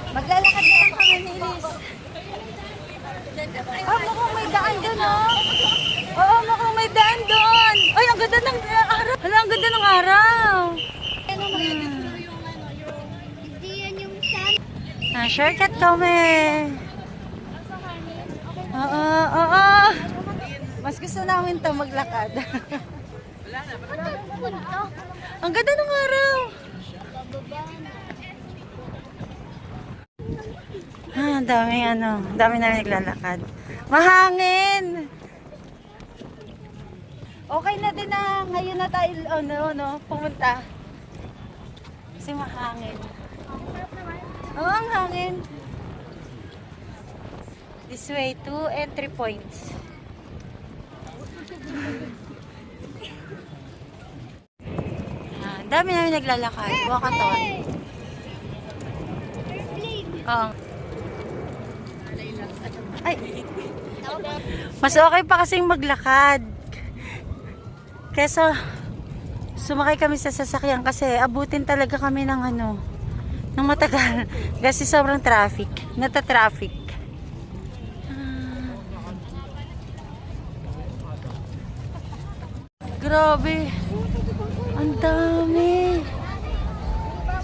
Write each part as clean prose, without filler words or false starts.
Maglalakad na lang kami ni Liz. Mukhang may daan doon, oh. Oo, mukhang may daan doon. Ay, ang ganda ng araw. Hala, ang ganda ng araw. Hindi yan yung sun. Shortcut kami. Oo, oo. Mas gusto namin to maglakad. Ang ganda ng araw. Dami dami namin naglalakad. Mahangin. Okay na din na ngayon na tayo pumunta. Kasi mahangin. Oo, ang hangin. This way, 2 entry points. Dami namin naglalakad. Walkathon. Oo. Ay. Mas okay pa kasing maglakad. Kesa sumakay kami sa sasakyan kasi abutin talaga kami ng ng matagal. Kasi sobrang traffic. Nata-traffic. Grabe. Ang dami.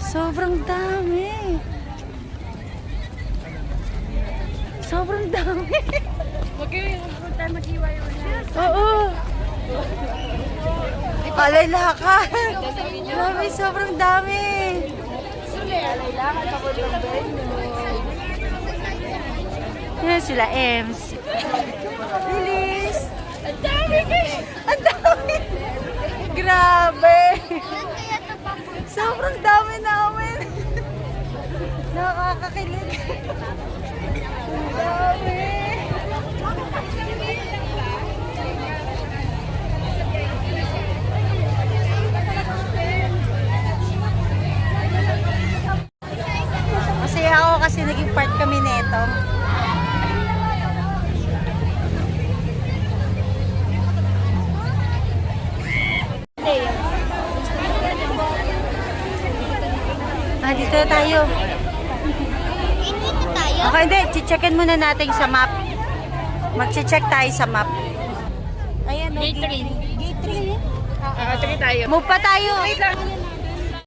Sobrang dami. Sobrang dami. Oo. Alay lakad. Grabe, sobrang dami. Alay lakad ako din. Yan sila, Ems. Lilis. Ang dami. Ang dami. Grabe. Sobrang dami namin. Nakakakilig. Ang dami. Masaya ako kasi naging part kami nito. Dito na tayo. Dito tayo. Okay, hindi. Checkin muna natin sa map. Mag-check tayo sa map. Ayan, Gate 3. Gate 3. Tayo. Move pa tayo.